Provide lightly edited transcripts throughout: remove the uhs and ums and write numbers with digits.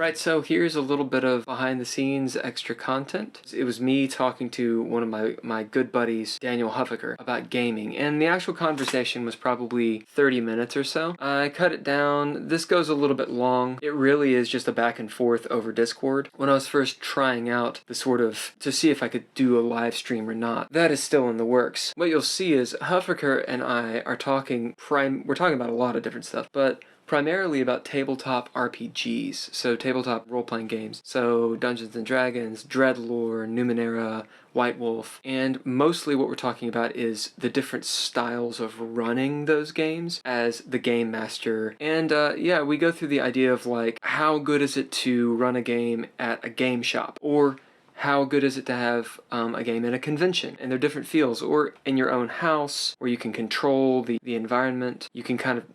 Right, so here's a little bit of behind-the-scenes extra content. It was me talking to one of my good buddies, Daniel Huffaker, about gaming, and the actual conversation was probably 30 minutes or so. I cut it down. This goes a little bit long. It really is just a back and forth over Discord. When I was first trying out the sort of, to see if I could do a live stream or not, that is still in the works. What you'll see is Huffaker and I are talking, we're talking about a lot of different stuff, but primarily about tabletop RPGs, so tabletop role-playing games. So Dungeons & Dragons, Dreadlore, Numenera, White Wolf, and mostly what we're talking about is the different styles of running those games as the game master. And yeah, we go through the idea of like, how good is it to run a game at a game shop? Or how good is it to have a game in a convention? And they're different feels. Or in your own house, where you can control the environment. You can kind of,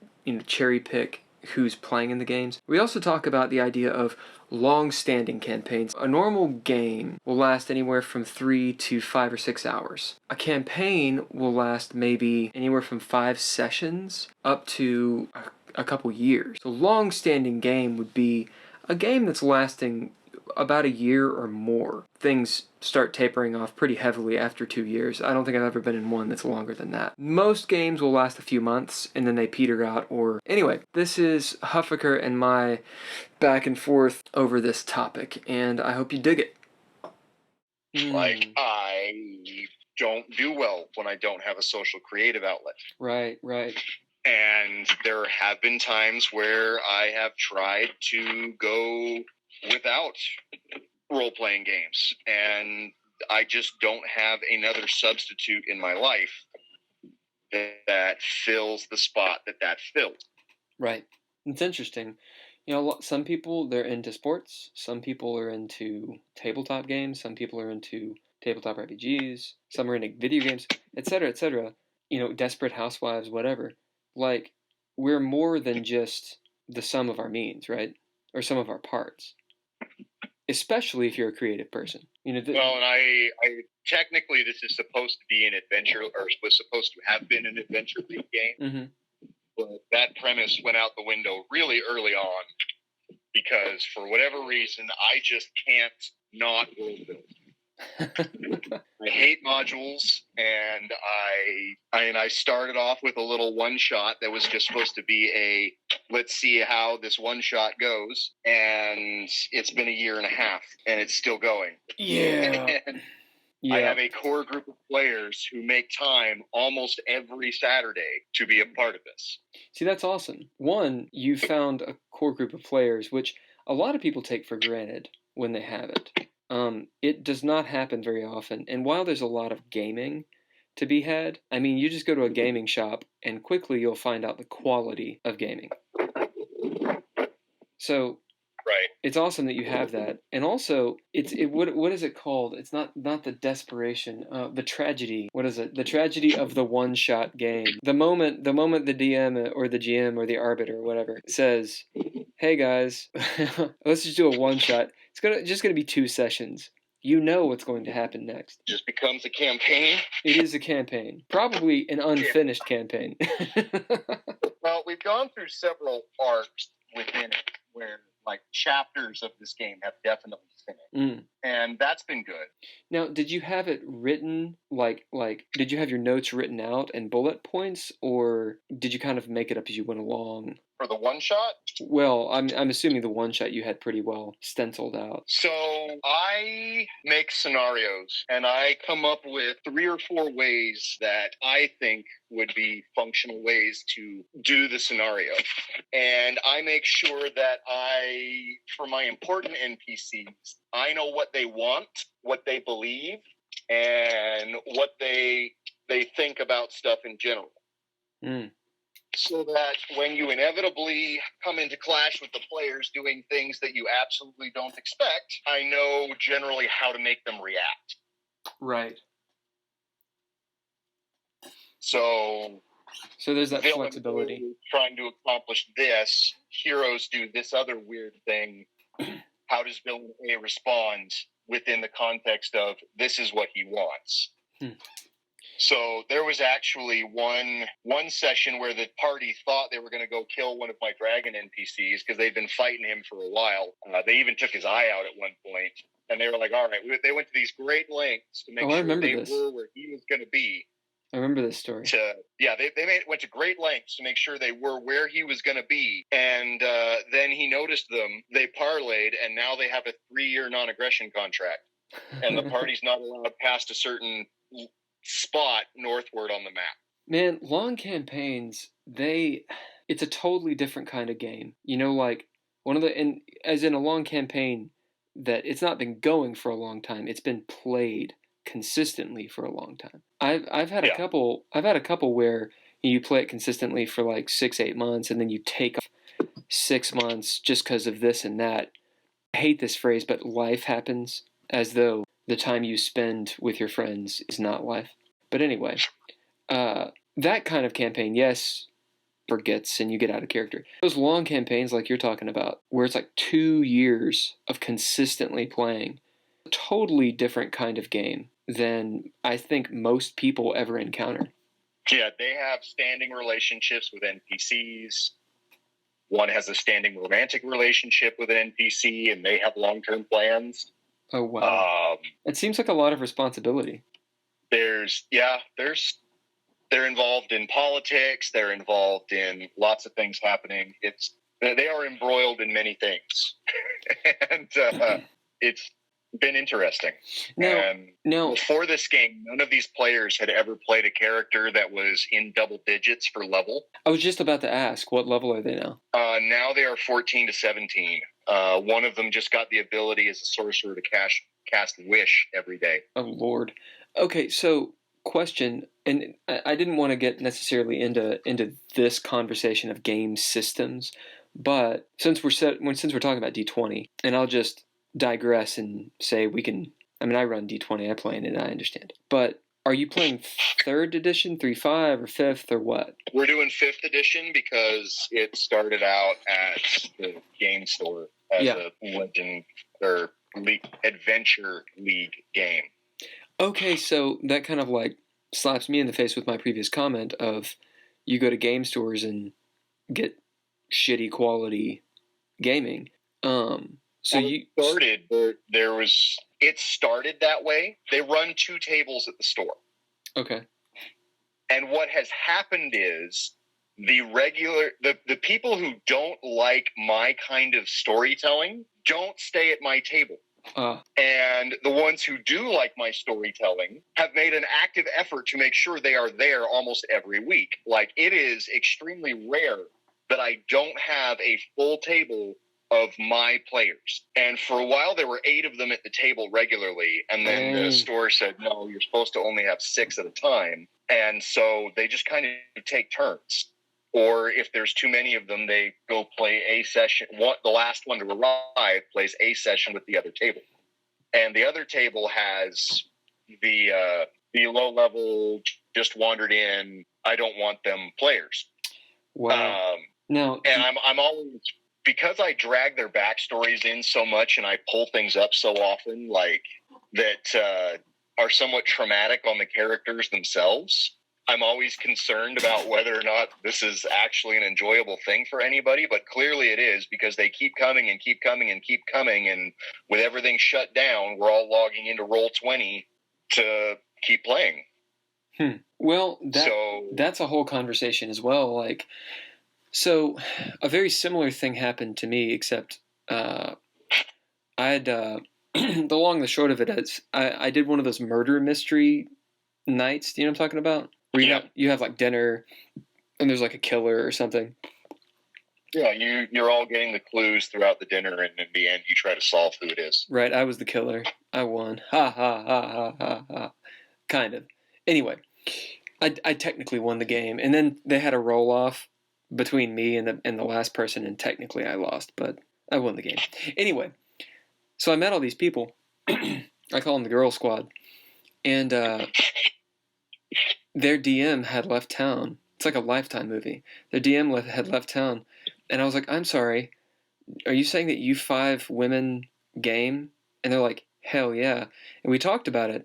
cherry pick who's playing in the games. We also talk about the idea of long-standing campaigns. A normal game will last anywhere from 3 to 5 or 6 hours. A campaign will last maybe anywhere from 5 sessions up to a couple years. So long-standing game would be a game that's lasting about a year or more. Things start tapering off pretty heavily after 2 years. I don't think I've ever been in one that's longer than that. Most games will last a few months and then they peter out. Or anyway, this is Huffaker and my back and forth over this topic, and I hope you dig it. Like, I don't do well when I don't have a social creative outlet. Right. And there have been times where I have tried to go without role-playing games, and I just don't have another substitute in my life that fills the spot that filled. Right. It's interesting. Some people, they're into sports. Some people are into tabletop games. Some people are into tabletop RPGs. Some are into video games, etc., etc. Desperate Housewives, whatever. Like, we're more than just the sum of our means, right? Or some of our parts. Especially if you're a creative person. Well, and I technically this is supposed to be an adventure, or was supposed to have been an adventure league game. Mm-hmm. But that premise went out the window really early on because for whatever reason, I just can't not world build. I hate modules, and I started off with a little one-shot that was just supposed to be a let's see how this one-shot goes, and it's been 1.5 years, and it's still going. Yeah. I have a core group of players who make time almost every Saturday to be a part of this. See, that's awesome. One, you found a core group of players, which a lot of people take for granted when they have it. It does not happen very often. And while there's a lot of gaming to be had, I mean, you just go to a gaming shop and quickly you'll find out the quality of gaming. So right. It's awesome that you have that. And also, what is it called? It's not the desperation, the tragedy. What is it? The tragedy of the one-shot game. The moment the DM or the GM or the arbiter or whatever says, "Hey guys, let's just do a one-shot." It's just gonna be 2 sessions. You know what's going to happen next. It just becomes a campaign. It is a campaign. Probably an unfinished campaign. Well, we've gone through several arcs within it where like chapters of this game have definitely finished. And that's been good. Now, did you have it written like did you have your notes written out and bullet points, or did you kind of make it up as you went along? For the one shot? Well, I'm assuming the one shot you had pretty well stenciled out. So I make scenarios and I come up with 3 or 4 ways that I think would be functional ways to do the scenario. And I make sure that for my important NPCs, I know what they want, what they believe, and what they think about stuff in general. So that when you inevitably come into clash with the players doing things that you absolutely don't expect, I know generally how to make them react. Right. So there's that flexibility. Trying to accomplish this, heroes do this other weird thing. How does villain A respond within the context of this is what he wants? So there was actually one session where the party thought they were going to go kill one of my dragon NPCs because they'd been fighting him for a while. They even took his eye out at one point, and they were like, "All right." They went to these great lengths to make sure they were where he was going to be. I remember this story. They went to great lengths to make sure they were where he was going to be, and then he noticed them. They parlayed, and now they have a 3-year non-aggression contract, and the party's not allowed past a certain spot northward on the map. Man, long campaigns, it's a totally different kind of game. You know, like as in a long campaign that it's not been going for a long time. It's been played consistently for a long time. I've had a couple where you play it consistently for like 6-8 months, and then you take off 6 months just because of this and that. I hate this phrase, but life happens, as though the time you spend with your friends is not life. But anyway, that kind of campaign, yes, forgets and you get out of character. Those long campaigns like you're talking about, where it's like 2 years of consistently playing, a totally different kind of game than I think most people ever encounter. Yeah, they have standing relationships with NPCs. One has a standing romantic relationship with an NPC, and they have long-term plans. Oh, wow. It seems like a lot of responsibility. They're involved in politics. They're involved in lots of things happening. They are embroiled in many things, and it's been interesting. No. Before this game, none of these players had ever played a character that was in double digits for level. I was just about to ask, what level are they now? Now they are 14 to 17. One of them just got the ability as a sorcerer to cast Wish every day. Oh, Lord. Okay, so question, and I didn't want to get necessarily into this conversation of game systems, but since we're talking about D20, and I'll just digress and say I run D20, I play in it, I understand. But are you playing 3rd edition, 3.5, or 5th, or what? We're doing 5th edition because it started out at the game store as a Legend or Adventure League game. Okay, so that kind of like slaps me in the face with my previous comment of you go to game stores and get shitty quality gaming. It started that way. They run 2 tables at the store. Okay. And what has happened is the people who don't like my kind of storytelling don't stay at my table. And the ones who do like my storytelling have made an active effort to make sure they are there almost every week. Like, it is extremely rare that I don't have a full table of my players. And for a while, there were 8 of them at the table regularly. And then the store said, no, you're supposed to only have 6 at a time. And so they just kind of take turns. Or if there's too many of them, they go play a session. The last one to arrive plays a session with the other table. And the other table has the low-level, just wandered in, I don't want them players. Wow. And I'm always, because I drag their backstories in so much and I pull things up so often, like that are somewhat traumatic on the characters themselves, I'm always concerned about whether or not this is actually an enjoyable thing for anybody, but clearly it is, because they keep coming and keep coming and keep coming, and with everything shut down, we're all logging into Roll20 to keep playing. Well, that's a whole conversation as well. Like, so a very similar thing happened to me, except the long and the short of it is I did one of those murder mystery nights. Do you know what I'm talking about? Where you have like dinner and there's like a killer or something. Yeah, you're all getting the clues throughout the dinner, and in the end you try to solve who it is. Right, I was the killer. I won. Ha ha ha ha ha ha. Kind of. Anyway, I technically won the game, and then they had a roll off between me and the last person, and technically I lost, but I won the game. Anyway, so I met all these people. I call them the Girl Squad, and their DM had left town. It's like a Lifetime movie. Their DM had left town, and I was like, I'm sorry, are you saying that you 5 women game? And they're like, hell yeah. And we talked about it,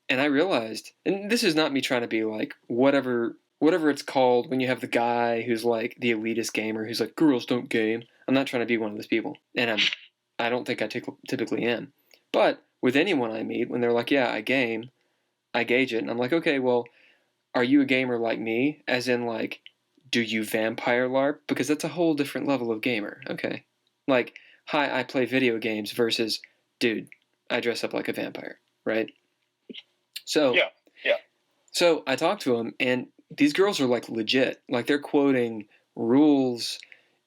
And I realized, and this is not me trying to be like whatever it's called when you have the guy who's like the elitist gamer who's like girls don't game. I'm not trying to be one of those people, and I don't think I typically am. But with anyone I meet, when they're like, yeah, I game, I gauge it, and I'm like, okay, well, are you a gamer like me? As in, like, do you vampire LARP? Because that's a whole different level of gamer, okay? Like, hi, I play video games versus, dude, I dress up like a vampire, right? So, Yeah. so I talked to them, and these girls are like legit. Like, they're quoting rules,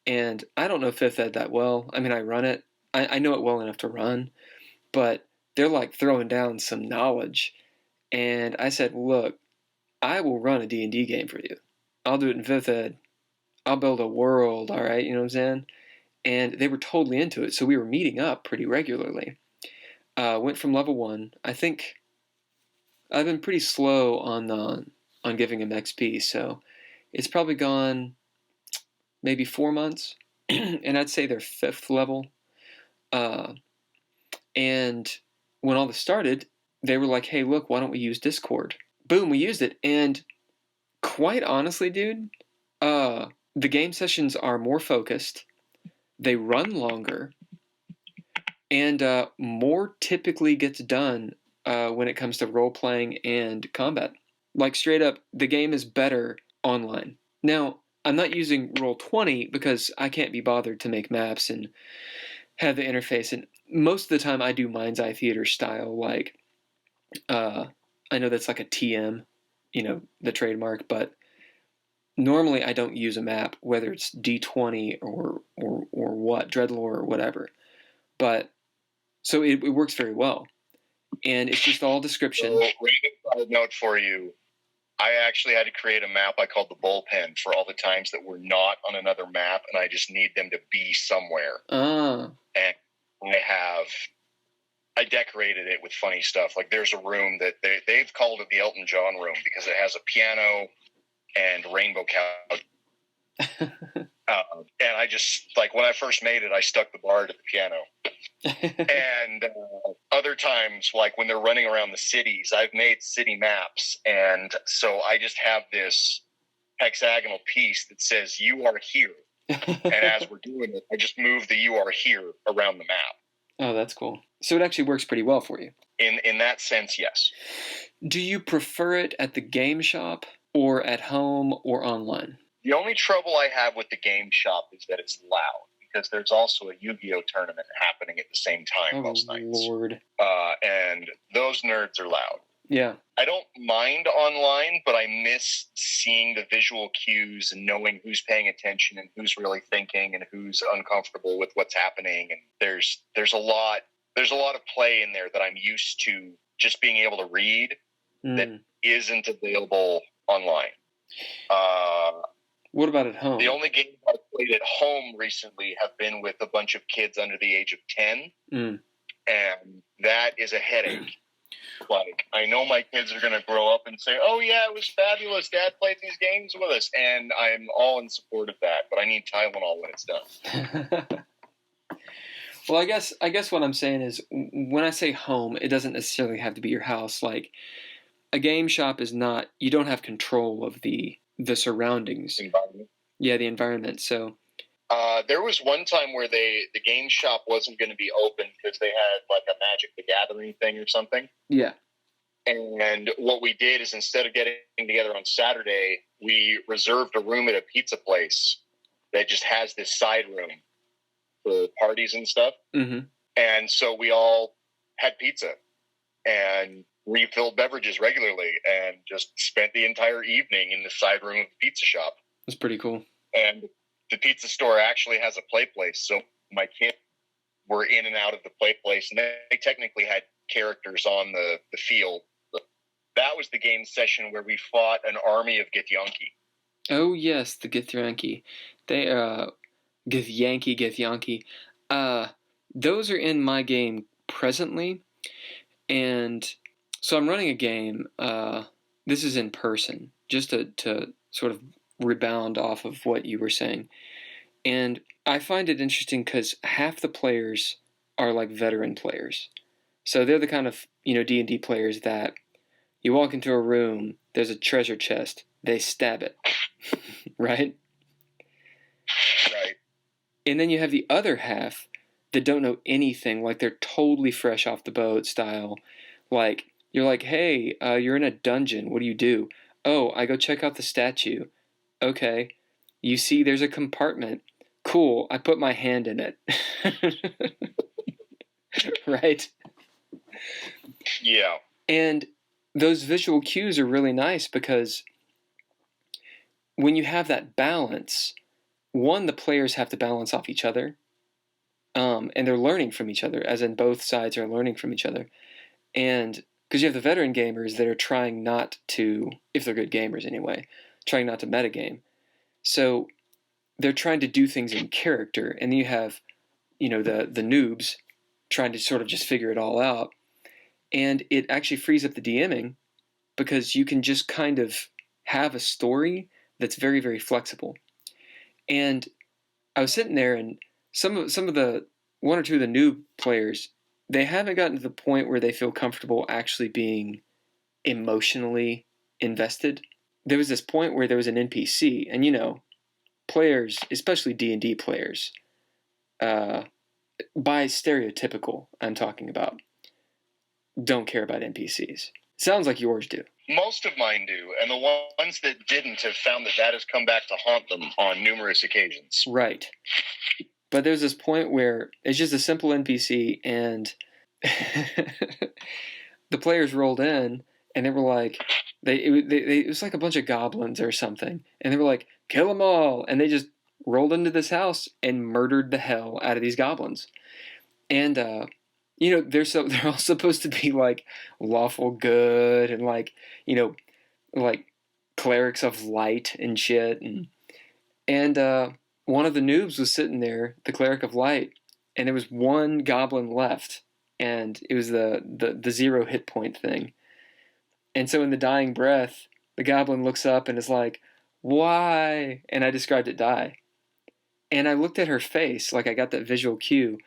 and I don't know 5th Ed that well. I mean, I run it. I know it well enough to run, but they're like throwing down some knowledge. And I said, look, I will run a D&D game for you. I'll do it in 5th Ed. I'll build a world, all right? You know what I'm saying? And they were totally into it. So we were meeting up pretty regularly. Went from level 1. I think I've been pretty slow on giving them XP, so it's probably gone maybe 4 months. And I'd say they're 5th level. And when all this started, they were like, hey, look, why don't we use Discord? Boom, we used it. And quite honestly, dude, the game sessions are more focused, they run longer, and more typically gets done when it comes to role playing and combat. Like, straight up, the game is better online. Now, I'm not using Roll20 because I can't be bothered to make maps and have the interface. And most of the time, I do Mind's Eye Theater style. Like, I know that's like a TM, the trademark, but normally I don't use a map, whether it's D20 or what, Dreadlore or whatever. But so it works very well. And it's just all description. So, random note for you. I actually had to create a map I called the bullpen for all the times that we're not on another map and I just need them to be somewhere. Ah. And I decorated it with funny stuff. Like, there's a room that they've called it the Elton John room because it has a piano and rainbow couch. And I just, like, when I first made it, I stuck the bar to the piano. And other times, like when they're running around the cities, I've made city maps. And so I just have this hexagonal piece that says, you are here. And as we're doing it, I just move the you are here around the map. Oh, that's cool. So it actually works pretty well for you. In that sense, yes. Do you prefer it at the game shop or at home or online? The only trouble I have with the game shop is that it's loud, because there's also a Yu-Gi-Oh tournament happening at the same time most nights. Lord. And those nerds are loud. Yeah. I don't mind online, but I miss seeing the visual cues and knowing who's paying attention and who's really thinking and who's uncomfortable with what's happening. And there's a lot of play in there that I'm used to just being able to read that isn't available online. What about at home? The only games I've played at home recently have been with a bunch of kids under the age of 10, and that is a headache. Like, I know my kids are going to grow up and say, oh, yeah, it was fabulous. Dad played these games with us, and I'm all in support of that, but I need Tylenol when it's done. Well, I guess what I'm saying is, when I say home, it doesn't necessarily have to be your house. Like, a game shop is not, you don't have control of the surroundings. Environment. Yeah, the environment. So there was one time where the game shop wasn't going to be open because they had like a Magic the Gathering thing or something. Yeah. And what we did is, instead of getting together on Saturday, we reserved a room at a pizza place that just has this side room for parties and stuff. Mm-hmm. And so we all had pizza and refilled beverages regularly and just spent the entire evening in the side room of the pizza shop. That's pretty cool. And the pizza store actually has a play place, so my kids were in and out of the play place, and they technically had characters on the field. That was the game session where we fought an army of Githyanki. Oh yes, the Githyanki. They Githyanki. Those are in my game presently, and so I'm running a game. This is in person, just to sort of rebound off of what you were saying. And I find it interesting because half the players are like veteran players. So they're the kind of, D&D players that You walk into a room, there's a treasure chest, they stab it, right? Right. And then you have the other half that don't know anything, like they're totally fresh off the boat style. Like, you're like, hey, you're in a dungeon, what do you do? Oh, I go check out the statue. Okay. You see there's a compartment. Cool, I put my hand in it. Right? Yeah. And those visual cues are really nice because when you have that balance, one, the players have to balance off each other, and they're learning from each other, as in both sides are learning from each other. And because you have the veteran gamers that are trying not to, if they're good gamers anyway, trying not to metagame. So they're trying to do things in character, and then you have, the noobs trying to sort of just figure it all out. And it actually frees up the DMing because you can just kind of have a story that's very, very flexible. And I was sitting there, and some of the one or two of the new players, they haven't gotten to the point where they feel comfortable actually being emotionally invested. There was this point where there was an NPC, and players, especially D&D players, by stereotypical, I'm talking about, don't care about NPCs. Sounds like yours do. Most of mine do, and the ones that didn't have found that has come back to haunt them on numerous occasions. Right. But there's this point where it's just a simple NPC, and the players rolled in, and they were like, it was like a bunch of goblins or something, and they were like, kill them all, and they just rolled into this house and murdered the hell out of these goblins. And they're all supposed to be like lawful good and like clerics of light and shit, and one of the noobs was sitting there, the cleric of light, and there was one goblin left, and it was the 0 hit point thing. And so in the dying breath, the goblin looks up and is like, why? And I described it die. And I looked at her face, like I got that visual cue,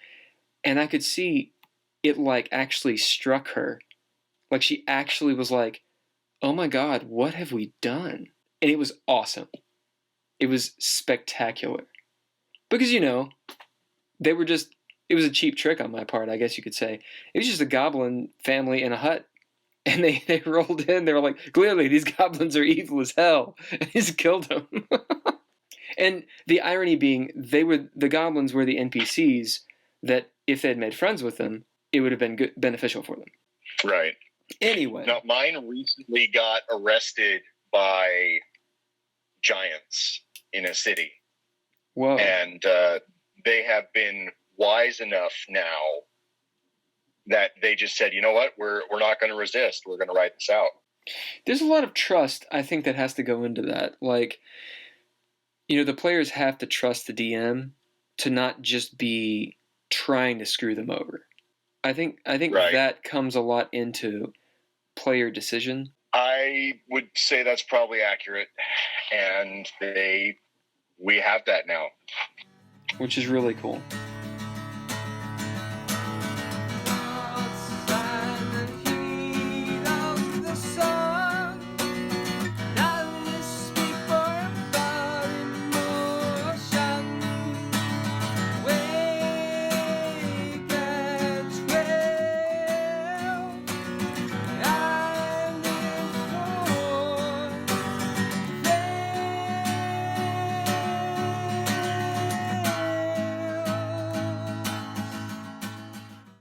and I could see it like actually struck her. Like she actually was like, oh my God, what have we done? And it was awesome. It was spectacular. Because, they were just, it was a cheap trick on my part, I guess you could say. It was just a goblin family in a hut. And they rolled in, they were like, clearly these goblins are evil as hell. And he just killed them. And the irony being, the goblins were the NPCs that if they had made friends with them, it would have been beneficial for them. Right. Anyway. Now, mine recently got arrested by giants in a city. Whoa. And they have been wise enough now that they just said, you know what, we're not going to resist. We're going to ride this out. There's a lot of trust, I think, that has to go into that. Like, the players have to trust the DM to not just be trying to screw them over. I think right. That comes a lot into player decision. I would say that's probably accurate, and we have that now, which is really cool.